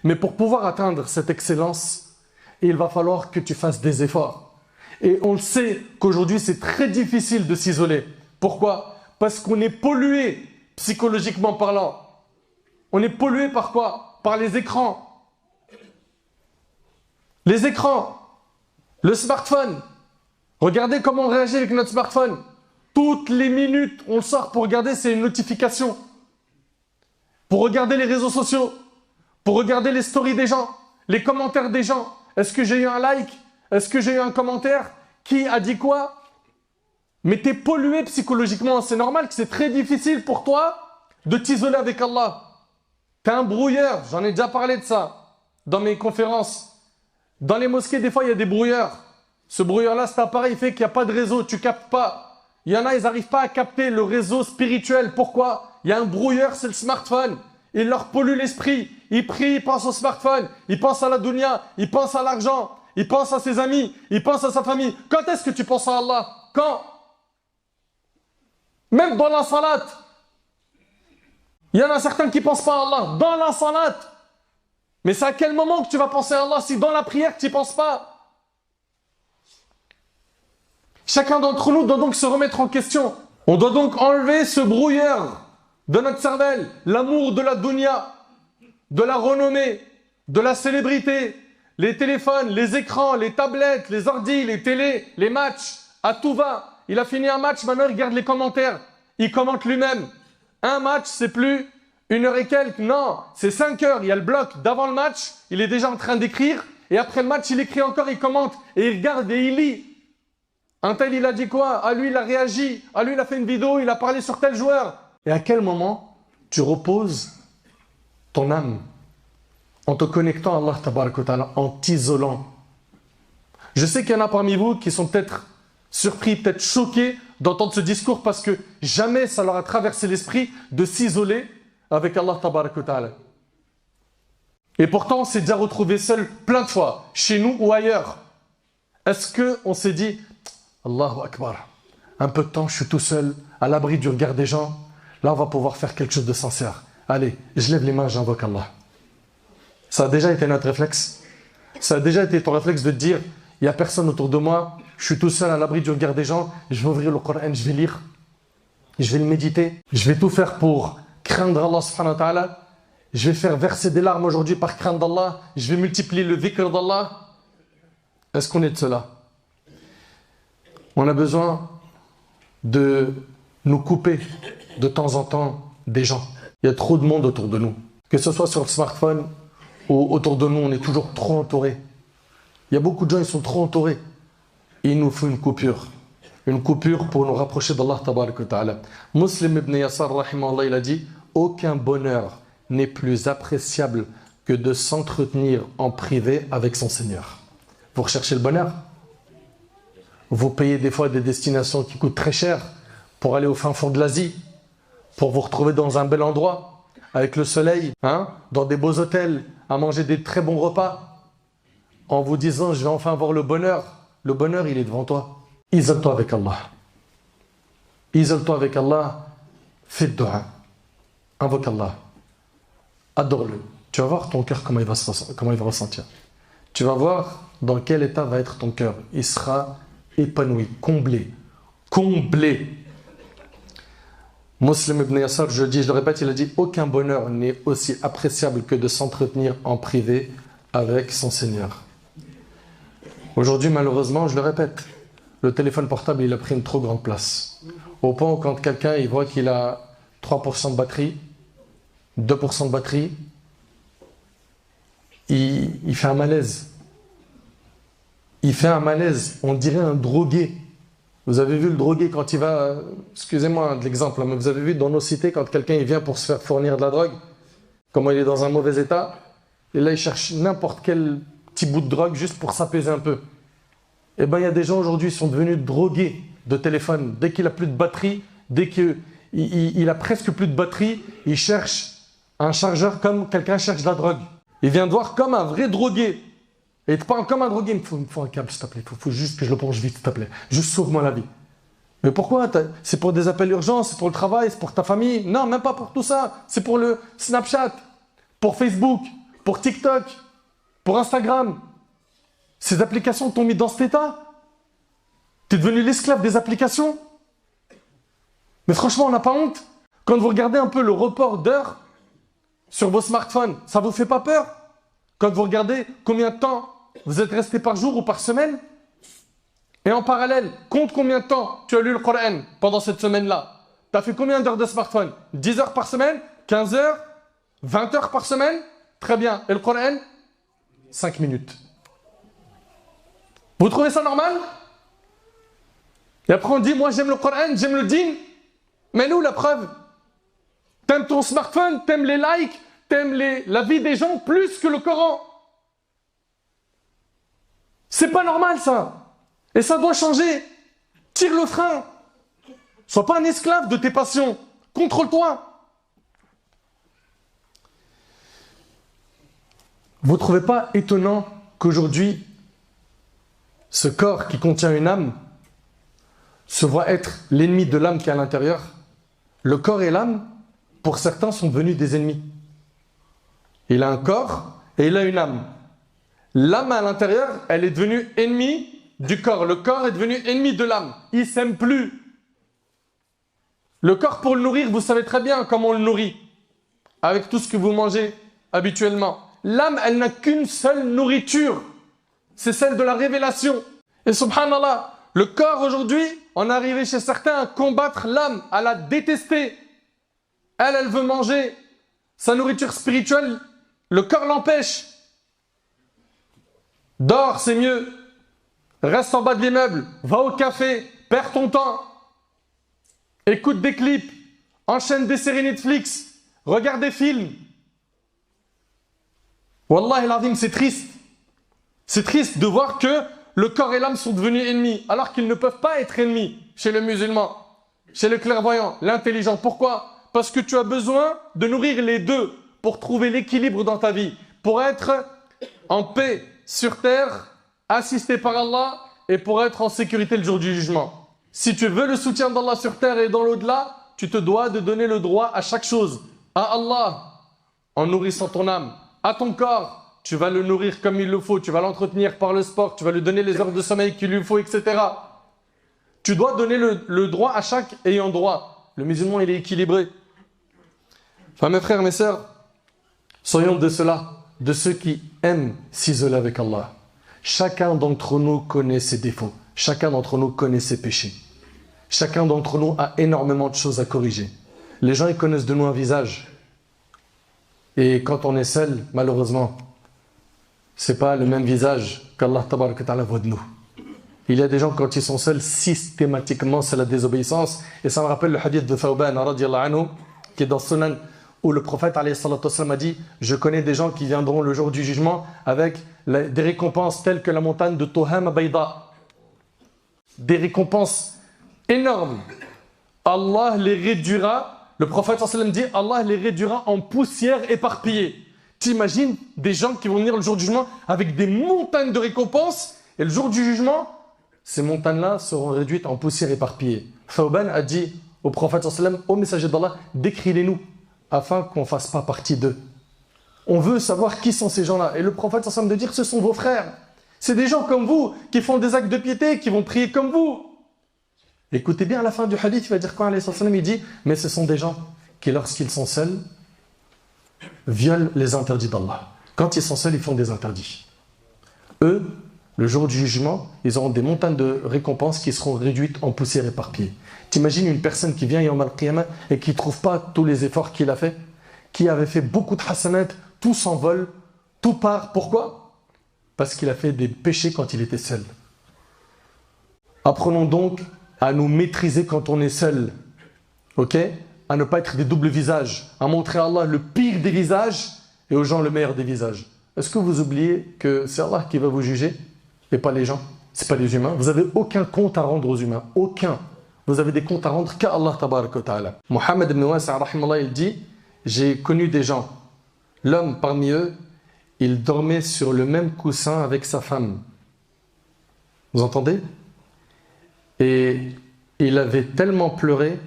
Mais pour pouvoir atteindre cette excellence, il va falloir que tu fasses des efforts. Et on le sait qu'aujourd'hui, c'est très difficile de s'isoler. Pourquoi? Parce qu'on est pollué, psychologiquement parlant. On est pollué par quoi? Par les écrans. Les écrans. Le smartphone. Regardez comment on réagit avec notre smartphone. Toutes les minutes, on le sort pour regarder, c'est une notification. Pour regarder les réseaux sociaux. Pour regarder les stories des gens. Les commentaires des gens. Est-ce que j'ai eu un like? Est-ce que j'ai eu un commentaire? Qui a dit quoi? Mais tu es pollué psychologiquement. C'est normal que c'est très difficile pour toi de t'isoler avec Allah. Tu es un brouilleur. J'en ai déjà parlé de ça dans mes conférences. Dans les mosquées, des fois, il y a des brouilleurs. Ce brouilleur-là, cet appareil fait qu'il n'y a pas de réseau. Tu ne captes pas. Il y en a, ils n'arrivent pas à capter le réseau spirituel. Pourquoi? Il y a un brouilleur, c'est le smartphone. Il leur pollue l'esprit. Ils prient, ils pensent au smartphone. Ils pensent à la dunya. Ils pensent à l'argent. Ils pensent à ses amis. Ils pensent à sa famille. Quand est-ce que tu penses à Allah? Quand? Même dans la salat. Il y en a certains qui ne pensent pas à Allah. Dans la salat. Mais c'est à quel moment que tu vas penser à Allah si dans la prière tu n'y penses pas? Chacun d'entre nous doit donc se remettre en question. On doit donc enlever ce brouilleur de notre cervelle. L'amour de la dunya, de la renommée, de la célébrité, les téléphones, les écrans, les tablettes, les ordis, les télés, les matchs, à tout va. Il a fini un match, maintenant il regarde les commentaires. Il commente lui-même. Un match, c'est plus 1 heure et quelques, non, c'est 5 heures. Il y a le bloc d'avant le match, il est déjà en train d'écrire. Et après le match, il écrit encore, il commente. Et il regarde et il lit. Un tel, il a dit quoi? À lui, il a réagi. À lui, il a fait une vidéo, il a parlé sur tel joueur. Et à quel moment tu reposes ton âme en te connectant à Allah tabaraka wa ta'ala, en t'isolant? Je sais qu'il y en a parmi vous qui sont peut-être surpris, peut-être choqués d'entendre ce discours parce que jamais ça leur a traversé l'esprit de s'isoler avec Allah tabaraka wa ta'ala. Et pourtant, on s'est déjà retrouvé seul plein de fois, chez nous ou ailleurs. Est-ce qu'on s'est dit, Allahu Akbar, un peu de temps, je suis tout seul, à l'abri du regard des gens, là on va pouvoir faire quelque chose de sincère. Allez, je lève les mains, j'invoque Allah. Ça a déjà été notre réflexe. Ça a déjà été ton réflexe de te dire, il n'y a personne autour de moi, je suis tout seul à l'abri du regard des gens, je vais ouvrir le Coran, je vais lire, je vais le méditer, je vais tout faire pour craindre Allah subhanahu wa ta'ala, je vais faire verser des larmes aujourd'hui par crainte d'Allah, je vais multiplier le dhikr d'Allah. Est-ce qu'on est de cela? On a besoin de nous couper de temps en temps des gens. Il y a trop de monde autour de nous. Que ce soit sur le smartphone ou autour de nous, on est toujours trop entouré. Il y a beaucoup de gens, ils sont trop entourés. Et il nous faut une coupure. Une coupure pour nous rapprocher d'Allah tabaraka wa ta'ala. Muslim ibn Yasar, rahimahullah, il a dit, aucun bonheur n'est plus appréciable que de s'entretenir en privé avec son Seigneur. Vous recherchez le bonheur? Vous payez des fois des destinations qui coûtent très cher pour aller au fin fond de l'Asie, pour vous retrouver dans un bel endroit, avec le soleil, dans des beaux hôtels, à manger des très bons repas, en vous disant, je vais enfin avoir le bonheur. Le bonheur, il est devant toi. Isole-toi avec Allah. Isole-toi avec Allah. Fais de dua. Invoque Allah. Adore-le. Tu vas voir ton cœur comment il va ressentir. Tu vas voir dans quel état va être ton cœur. Il sera épanoui, comblé. Comblé. Muslim ibn Yasar, je le répète, il a dit, aucun bonheur n'est aussi appréciable que de s'entretenir en privé avec son Seigneur. Aujourd'hui, malheureusement, je le répète, le téléphone portable, il a pris une trop grande place. Au point où quand quelqu'un il voit qu'il a 3% de batterie, 2% de batterie, il fait un malaise. Il fait un malaise, on dirait un drogué. Vous avez vu le drogué quand il va, excusez-moi de l'exemple, mais vous avez vu dans nos cités, quand quelqu'un il vient pour se faire fournir de la drogue, comment il est dans un mauvais état, et là il cherche n'importe quel petit bout de drogue juste pour s'apaiser un peu. Et bien il y a des gens aujourd'hui qui sont devenus drogués de téléphone. Dès qu'il a plus de batterie, dès qu'il a presque plus de batterie, il cherche un chargeur comme quelqu'un cherche de la drogue. Il vient de voir comme un vrai drogué. Et il te parle comme un drogué. Il me faut un câble, s'il te plaît. Il faut juste que je le branche vite, s'il te plaît. Juste sauve-moi la vie. Mais pourquoi? C'est pour des appels urgents, c'est pour le travail, c'est pour ta famille? Non, même pas pour tout ça. C'est pour le Snapchat, pour Facebook, pour TikTok, pour Instagram. Ces applications t'ont mis dans cet état. Tu es devenu l'esclave des applications. Mais franchement, on n'a pas honte. Quand vous regardez un peu le report d'heures sur vos smartphones, ça vous fait pas peur? Quand vous regardez combien de temps vous êtes resté par jour ou par semaine? Et en parallèle, compte combien de temps tu as lu le Coran pendant cette semaine-là. Tu as fait combien d'heures de smartphone? 10 heures par semaine? 15 heures? 20 heures par semaine? Très bien. Et le Coran? 5 minutes. Vous trouvez ça normal? Et après on dit, moi j'aime le Coran, j'aime le dîn. Mais nous, la preuve? T'aimes ton smartphone, t'aimes les likes, t'aimes la vie des gens plus que le Coran. C'est pas normal ça. Et ça doit changer. Tire le frein. Sois pas un esclave de tes passions. Contrôle-toi. Vous ne trouvez pas étonnant qu'aujourd'hui, ce corps qui contient une âme se voit être l'ennemi de l'âme qui est à l'intérieur? Le corps et l'âme, pour certains, sont devenus des ennemis. Il a un corps et il a une âme. L'âme à l'intérieur, elle est devenue ennemie du corps. Le corps est devenu ennemi de l'âme. Il ne s'aime plus. Le corps, pour le nourrir, vous savez très bien comment on le nourrit. Avec tout ce que vous mangez habituellement. L'âme, elle n'a qu'une seule nourriture. C'est celle de la révélation. Et subhanallah, le corps aujourd'hui, on est arrivé chez certains à combattre l'âme, à la détester. Elle veut manger. Sa nourriture spirituelle, le corps l'empêche. Dors, c'est mieux. Reste en bas de l'immeuble. Va au café. Perds ton temps. Écoute des clips. Enchaîne des séries Netflix. Regarde des films. Wallahi l'azim, c'est triste. C'est triste de voir que le corps et l'âme sont devenus ennemis, alors qu'ils ne peuvent pas être ennemis chez le musulman, chez le clairvoyant, l'intelligent. Pourquoi? Parce que tu as besoin de nourrir les deux pour trouver l'équilibre dans ta vie, pour être en paix sur terre, assisté par Allah, et pour être en sécurité le jour du jugement. Si tu veux le soutien d'Allah sur terre et dans l'au-delà, tu te dois de donner le droit à chaque chose. À Allah, en nourrissant ton âme. À ton corps, tu vas le nourrir comme il le faut, tu vas l'entretenir par le sport, tu vas lui donner les heures de sommeil qu'il lui faut, etc. Tu dois donner le droit à chaque ayant droit. Le musulman, il est équilibré. Enfin, mes frères, mes sœurs, soyons de ceux-là, de ceux qui aiment s'isoler avec Allah. Chacun d'entre nous connaît ses défauts. Chacun d'entre nous connaît ses péchés. Chacun d'entre nous a énormément de choses à corriger. Les gens, ils connaissent de nous un visage. Et quand on est seul, malheureusement, c'est pas le même visage qu'Allah Tabaraka Ta'ala voit de nous. Il y a des gens, quand ils sont seuls, systématiquement, c'est la désobéissance. Et ça me rappelle le hadith de Thawban, radiallahu anhu, qui est dans Sunan, où le prophète alayhi salatu wassalam a dit: je connais des gens qui viendront le jour du jugement avec des récompenses telles que la montagne de Tuham Bayda. Des récompenses énormes. Allah les réduira, le prophète sallallahu alayhi wa sallam dit, Allah les réduira en poussière éparpillée. T'imagines des gens qui vont venir le jour du jugement avec des montagnes de récompenses, et le jour du jugement, ces montagnes-là seront réduites en poussière éparpillée. Thawban a dit au prophète sallallahu alayhi wa sallam: ô messager d'Allah, décris-les-nous, afin qu'on ne fasse pas partie d'eux. On veut savoir qui sont ces gens-là. Et le prophète sallallahu alayhi wa sallam de dire: ce sont vos frères. C'est des gens comme vous, qui font des actes de piété, qui vont prier comme vous. Écoutez bien à la fin du hadith, il va dire quoi, alayhi sallam, il dit: mais ce sont des gens qui, lorsqu'ils sont seuls, violent les interdits d'Allah. Quand ils sont seuls, ils font des interdits. Eux, le jour du jugement, ils auront des montagnes de récompenses qui seront réduites en poussière éparpillée. T'imagines une personne qui vient Yawm al-Qiyamah et qui ne trouve pas tous les efforts qu'il a fait, qui avait fait beaucoup de hasanat, tout s'envole, tout part. Pourquoi? Parce qu'il a fait des péchés quand il était seul. Apprenons donc à nous maîtriser quand on est seul. Ok? À ne pas être des doubles visages, à montrer à Allah le pire des visages et aux gens le meilleur des visages. Est-ce que vous oubliez que c'est Allah qui va vous juger et pas les gens? C'est pas les humains. Vous n'avez aucun compte à rendre aux humains. Aucun. Vous avez des comptes à rendre qu'à Allah tabaraka wa ta'ala. Mohammed ibn Wasi' rahimallah, il dit: j'ai connu des gens, l'homme parmi eux, il dormait sur le même coussin avec sa femme. Vous entendez? Et il avait tellement pleuré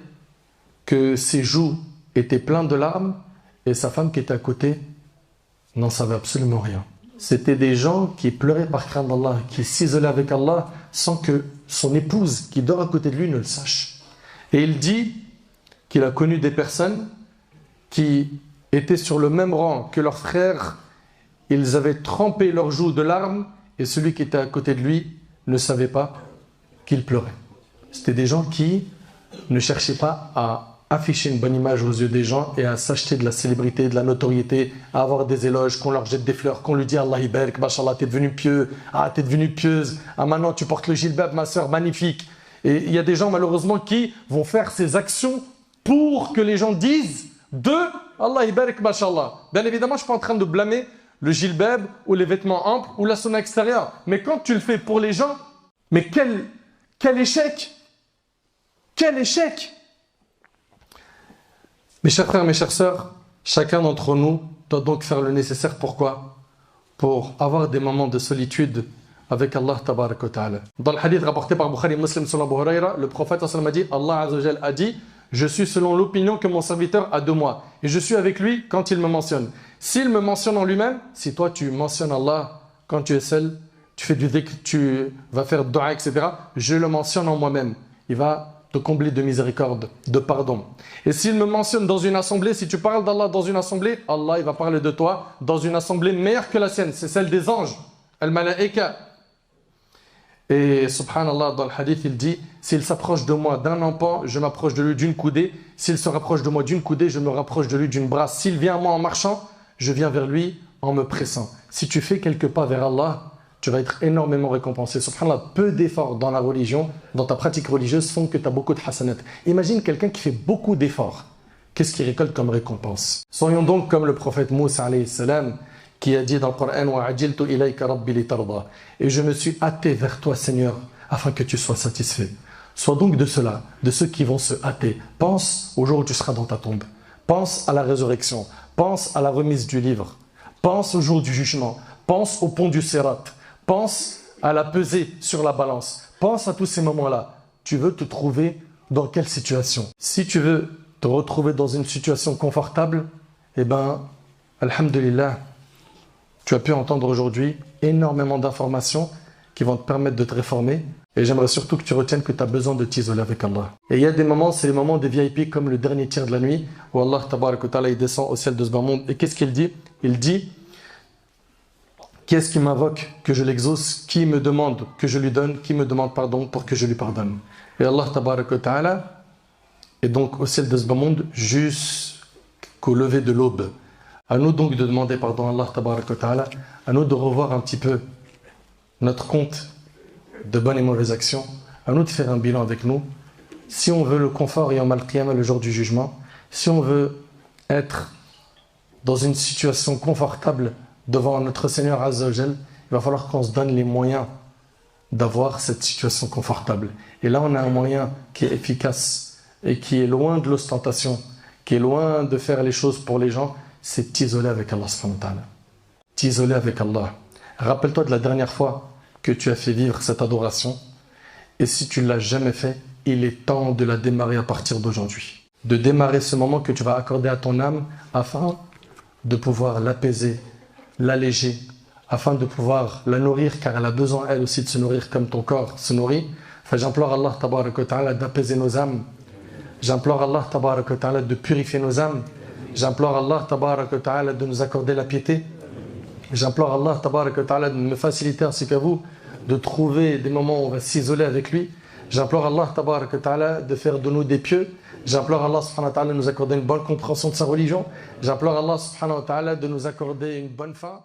que ses joues étaient pleines de larmes, et sa femme qui était à côté n'en savaient absolument rien. C'était des gens qui pleuraient par crainte d'Allah, qui s'isolaient avec Allah sans que son épouse, qui dort à côté de lui, ne le sache. Et il dit qu'il a connu des personnes qui étaient sur le même rang que leurs frères. Ils avaient trempé leurs joues de larmes et celui qui était à côté de lui ne savait pas qu'il pleurait. C'était des gens qui ne cherchaient pas à afficher une bonne image aux yeux des gens et à s'acheter de la célébrité, de la notoriété, à avoir des éloges, qu'on leur jette des fleurs, qu'on lui dit Allah ibarak, mashallah, t'es devenu pieux, ah t'es devenu pieuse, ah maintenant tu portes le jilbab, ma soeur, magnifique. Et il y a des gens malheureusement qui vont faire ces actions pour que les gens disent de Allah ibarak, mashallah. Bien évidemment, je ne suis pas en train de blâmer le jilbab ou les vêtements amples ou la sunna extérieure. Mais quand tu le fais pour les gens, mais quel échec! Quel échec! Mes chers frères, mes chères sœurs, chacun d'entre nous doit donc faire le nécessaire. Pourquoi? Pour avoir des moments de solitude avec Allah tabarak wa ta'ala. Dans le hadith rapporté par Bukhari Muslim sur Abu Huraira, le prophète a dit, Allah Azza wa Jal a dit, je suis selon l'opinion que mon serviteur a de moi. Et je suis avec lui quand il me mentionne. S'il me mentionne en lui-même, si toi tu mentionnes Allah quand tu es seul, tu fais du dhikr, tu vas faire dua, etc. Je le mentionne en moi-même. Il va te combler de miséricorde, de pardon. Et s'il me mentionne dans une assemblée, si tu parles d'Allah dans une assemblée, Allah il va parler de toi dans une assemblée meilleure que la sienne. C'est celle des anges. Al-Malaika. Et subhanallah, dans le hadith, il dit, s'il s'approche de moi d'un empan, je m'approche de lui d'une coudée. S'il se rapproche de moi d'une coudée, je me rapproche de lui d'une brasse. S'il vient à moi en marchant, je viens vers lui en me pressant. Si tu fais quelques pas vers Allah, tu vas être énormément récompensé. Subhanallah, peu d'efforts dans la religion, dans ta pratique religieuse, font que tu as beaucoup de hasanat. Imagine quelqu'un qui fait beaucoup d'efforts. Qu'est-ce qu'il récolte comme récompense? Soyons donc comme le prophète Moussa alayhi salam, qui a dit dans le Coran « Wa ajiltu ilayka rabbi li tarda » et je me suis hâté vers toi, Seigneur, afin que tu sois satisfait. Sois donc de ceux-là, de ceux qui vont se hâter. Pense au jour où tu seras dans ta tombe. Pense à la résurrection. Pense à la remise du livre. Pense au jour du jugement. Pense au pont du Sirat. Pense à la pesée sur la balance. Pense à tous ces moments-là. Tu veux te trouver dans quelle situation? Si tu veux te retrouver dans une situation confortable, eh bien, alhamdulillah, tu as pu entendre aujourd'hui énormément d'informations qui vont te permettre de te réformer. Et j'aimerais surtout que tu retiennes que tu as besoin de t'isoler avec Allah. Et il y a des moments, c'est les moments des VIP comme le dernier tiers de la nuit, où Allah tabarak wa ta'ala, il descend au ciel de ce bas monde. Et qu'est-ce qu'il dit? Il dit, qui est-ce qui m'invoque que je l'exauce? Qui me demande que je lui donne? Qui me demande pardon pour que je lui pardonne? Et Allah tabarak wa ta'ala est donc au ciel de ce bas monde jusqu'au lever de l'aube. À nous donc de demander pardon à Allah tabarak wa ta'ala, à nous de revoir un petit peu notre compte de bonnes et mauvaises actions, à nous de faire un bilan avec nous. Si on veut le confort et en al-qiyamah, le jour du jugement, si on veut être dans une situation confortable devant notre Seigneur Azza wa Jal, il va falloir qu'on se donne les moyens d'avoir cette situation confortable. Et là, on a un moyen qui est efficace et qui est loin de l'ostentation, qui est loin de faire les choses pour les gens, c'est t'isoler avec Allah subhanahu wa ta'ala. T'isoler avec Allah. Rappelle-toi de la dernière fois que tu as fait vivre cette adoration. Et si tu ne l'as jamais fait, il est temps de la démarrer à partir d'aujourd'hui. De démarrer ce moment que tu vas accorder à ton âme afin de pouvoir l'apaiser, l'alléger, afin de pouvoir la nourrir, car elle a besoin elle aussi de se nourrir comme ton corps se nourrit. Enfin, j'implore Allah tabarak wa ta'ala d'apaiser nos âmes. J'implore Allah tabarak wa ta'ala de purifier nos âmes. J'implore Allah tabarak wa ta'ala de nous accorder la piété. J'implore Allah tabarak wa ta'ala de me faciliter ainsi qu'à vous de trouver des moments où on va s'isoler avec lui. J'implore Allah tabarak wa ta'ala de faire de nous des pieux. J'implore Allah subhanahu wa ta'ala de nous accorder une bonne compréhension de sa religion. J'implore Allah subhanahu wa ta'ala de nous accorder une bonne fin.